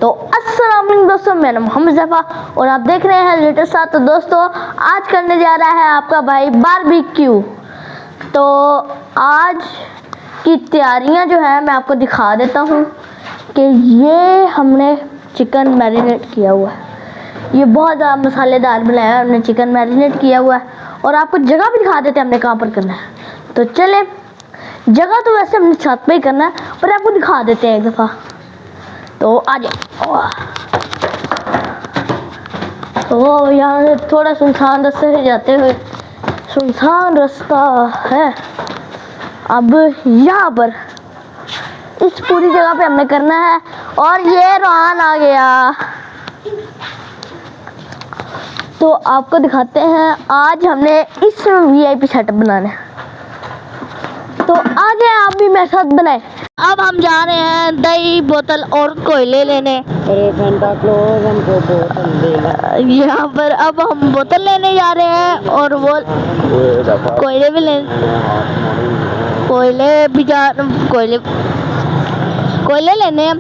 तो अस्सलाम वालेकुम दोस्तों, मेरा मोहम्मद ज़फ़ा और आप देख रहे हैं लेटेस्ट साथ। तो दोस्तों आज करने जा रहा है आपका भाई बारबेक्यू। तो आज की तैयारियां जो है मैं आपको दिखा देता हूं कि ये हमने चिकन मैरिनेट किया हुआ है। ये बहुत ज़्यादा मसालेदार बनाया है हमने, चिकन मैरिनेट किया हुआ है। और आपको जगह भी दिखा देते हैं हमने कहाँ पर करना है। तो चले, जगह तो वैसे हमने छत पे ही करना है पर आपको दिखा देते हैं एक दफ़ा। तो आ जाओ। तो यहाँ से थोड़ा सुनसान रास्ते से जाते हुए, सुनसान रास्ता है। अब यहाँ पर इस पूरी जगह पे हमने करना है। और ये रोहान आ गया। तो आपको दिखाते हैं आज हमने इस वीआईपी सेटअप बनाना है। तो आ जाए आप भी मेरे साथ बनाए। अब हम जा रहे हैं दही बोतल और कोयले लेने। यहाँ पर अब हम बोतल लेने जा रहे हैं और वो कोयले भी कोयले लेने हैं।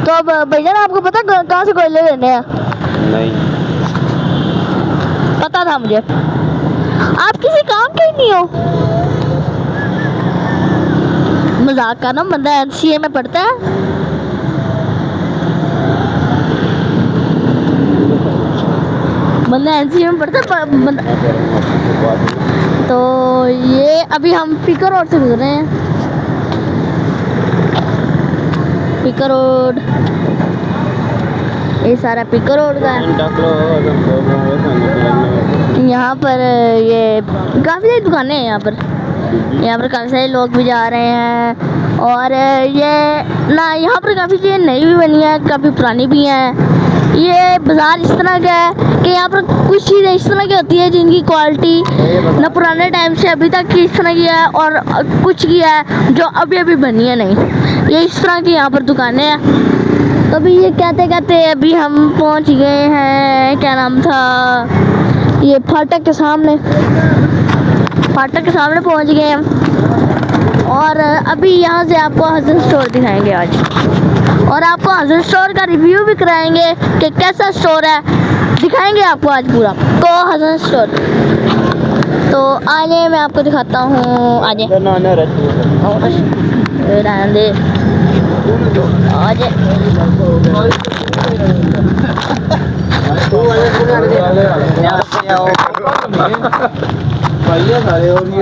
तो अब भैया आपको पता कहाँ से कोयले लेने हैं? नहीं पता था मुझे, आप किसी काम के ही नहीं हो। मजाक का ना, बंदा एनसीए में पढ़ता है। बंदा एनसीए में पढ़ता है तो ये अभी हम पिकर रोड से गुजर रहे हैं। पिकर रोड, ये सारा पिकर रोड का है। यहाँ पर ये काफ़ी सारी दुकानें हैं। यहाँ पर काफ़ी सारे लोग भी जा रहे हैं। और ये ना यहाँ पर काफ़ी चीज़ें नई भी बनी हैं, काफ़ी पुरानी भी हैं। ये बाज़ार इस तरह का है कि यहाँ पर कुछ चीज़ें इस तरह की होती है जिनकी क्वालिटी ना पुराने टाइम से अभी तक की इस तरह की है, और कुछ की है जो अभी अभी बनी है नहीं। ये इस तरह की यहाँ पर दुकानें हैं। तो अभी ये कहते कहते अभी हम पहुँच गए हैं, क्या नाम था, ये फाटक के सामने पहुंच गए हम। और अभी यहाँ से आपको हसन स्टोर दिखाएंगे आज, और आपको हसन स्टोर का रिव्यू भी कराएंगे कि कैसा स्टोर है, दिखाएंगे आपको आज पूरा। तो हसन स्टोर, तो आइए मैं आपको दिखाता हूँ। आइए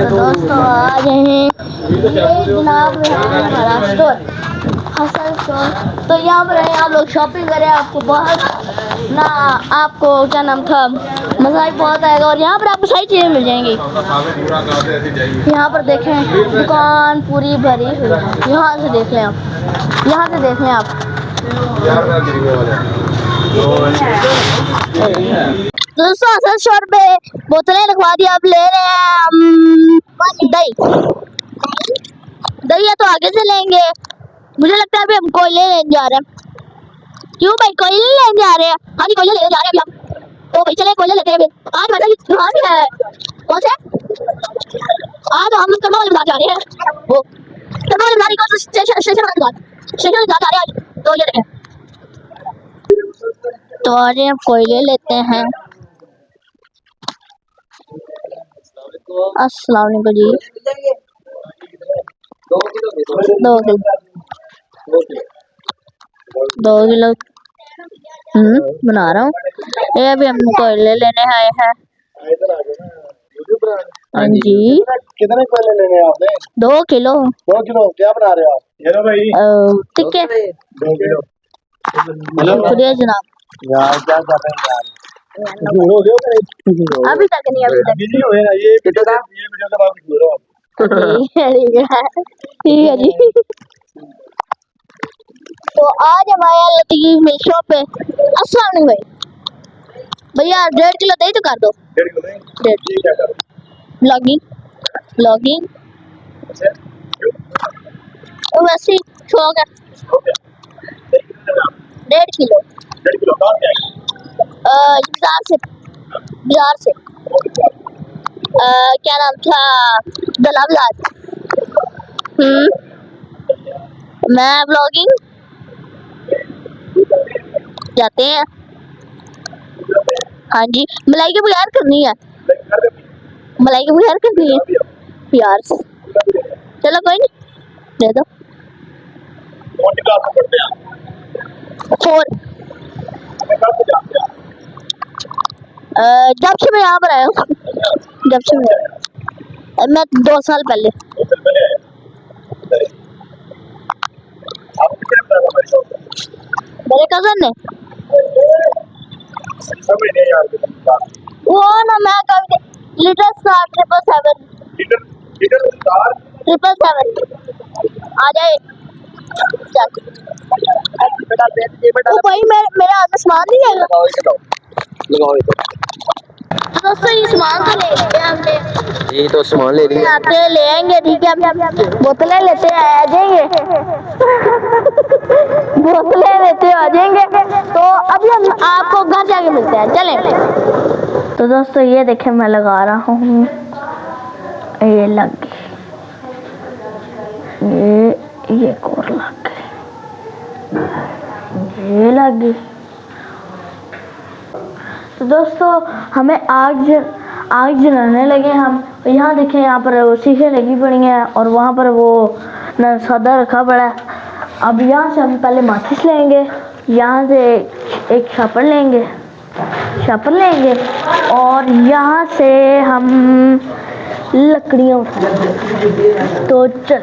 दोस्तों आ रहे हैं, जनाब हमारा स्टोर हसन स्टोर। तो यहाँ पर है, आप लोग शॉपिंग करें, आपको बहुत ना, आपको क्या नाम था, मज़ा ही बहुत आएगा। और यहाँ पर आपको सारी चीज़ें मिल जाएंगी। यहाँ पर देखें दुकान पूरी भरी हुई है। यहाँ से देखें आप, दोस्तों हसन स्टोर पे बोतलें लगवा दी। आप ले रहे हैं दही है तो आगे से लेंगे। मुझे लगता है अभी हम कोयले लेने जा रहे हैं। क्यों भाई, कोयले लेने जा रहे हैं? हाँ जी, कोयले लेने जा रहे हैं अभी हम। तो भाई चले कोयले लेते हैं अभी। आज मतलब दुकान भी है, कौन से आज हम कर्मा वाले बाजार जा रहे हैं। वो कर्मा वाले बाजार को स्टेशन वाले जा रहे हैं आज। तो ये देखें, तो आज हम कोयले लेते हैं। अस्सलाम वालेकुम जी। 2 किलो बना रहा हूँ। ये अभी हम कोयले लेने आए हैं। हाँ जी, कितने कोयले लेने हैं आपने? 2 किलो। 2 किलो क्या बना रहे हो आप? हेलो भाई, ठीक है, 2 किलो। शुक्रिया जनाब। यार क्या कर रहे हैं यार? अभी तक नहीं ये वीडियो का आप बोलो ठीक है जी। तो आज हमारे लतीफ मिल शॉप पे। अस्सलाम वालेकुम भाई। भैया 1.5 किलो दही तो कर दो। 1.5 किलो ब्लॉगिंग तो वैसे ही शौक है। 1.5 किलो बाजार से क्या नाम था, दला बाजार। मैं ब्लॉगिंग जाते हैं। हाँ जी, मलाई के बगैर करनी है, मलाई के बगैर करनी है यार। चलो कोई नहीं, दे दो। कौन सी क्लास में पढ़ते हैं? 4। हमें कब से जानते हैं? जब से मैं यहाँ पर आया हूँ, जब से मैं 2 साल पहले। दो साल पहले आए। आप कितने बता रहे हमारे साथ? मेरे कजन ने समझ नहीं यार कुछ बात। वो ना, मैं कभी little star 777 leader leader star 777 आ जाए। चल बेटा दे बेटा ओ भाई, मेरा हाथ में सामान नहीं है। लगाओ इसे लगाओ इसे। तो दोस्तों ये सामान तो ले लेते हैं हमने, ये तो सामान ले रही है। आते ले आएंगे, ठीक है। बोतलें लेते आ जाएंगे, बोतलें लेते आ जाएंगे। तो अभी हम आपको घर जाके मिलते हैं, चलें। तो दोस्तों ये देखें, मैं लगा रहा हूँ, ये लग गई, ये एक और लग गई, ये लग गई। तो दोस्तों हमें आग जलाने लगे हम। यहाँ देखें, यहाँ पर शीशे लगी पड़ी हैं और वहाँ पर वो सौदा रखा पड़ा है। अब यहाँ से हम पहले माचिस लेंगे, यहाँ से एक शापर लेंगे और यहाँ से हम लकड़ियाँ उठाएंगे। तो चल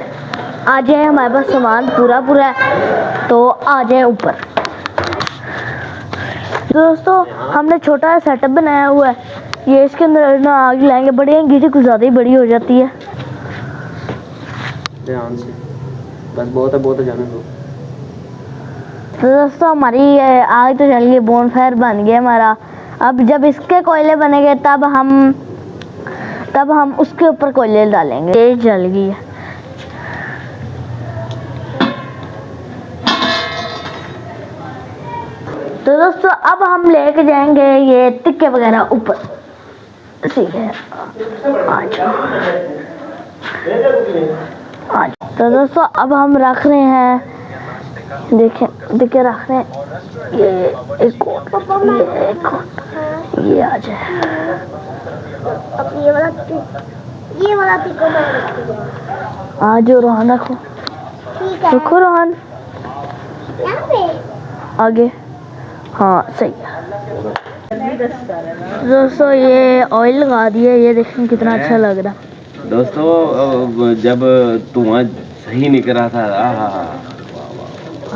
आ जाए, हमारे पास सामान पूरा है, तो आ जाए ऊपर। दोस्तों हमने छोटा सेटअप बनाया हुआ है, ये इसके अंदर ना आग लाएंगे। बड़ी अंगीठी कुछ ज़्यादा ही बड़ी हो जाती है। ध्यान से, बस बहुत है जाने दो। तो दोस्तों हमारी आग तो जल गई, बोनफायर बन गया हमारा। अब जब इसके कोयले बनेंगे तब हम उसके ऊपर कोयले डालेंगे। ये जल गई है। तो दोस्तों अब हम लेके जाएंगे ये टिक्के वगैरह ऊपर। ठीक है, आज तो दोस्तों अब हम रख रहे हैं, देखें रख रहे हैं। ये एक ये आ जाए। अब ये वाला टिक्का आ जाओ रोहन, रखो, रखो रोहन, यहाँ पे आगे। हाँ सही है। दोस्तों ये ऑयल लगा दिया, ये देखें कितना अच्छा लग रहा। दोस्तों जब धुआं सही निकल रहा था,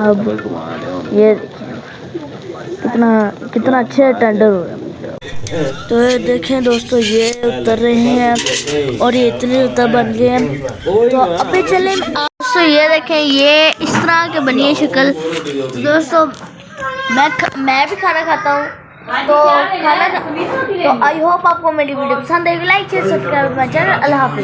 अब ये कितना अच्छे टेंडर हो रहा है। तो ये देखें दोस्तों, ये उतर रहे हैं और ये इतने उतर बन गए हैं। तो अभी चले दोस्तों, ये देखें, ये इस तरह के बनी है शक्ल। दोस्तों मैं भी खाना खाता हूँ, तो आई होप आपको मेरी वीडियो पसंद आएगी। Like share subscribe my channel. अल्लाह हाफिज़।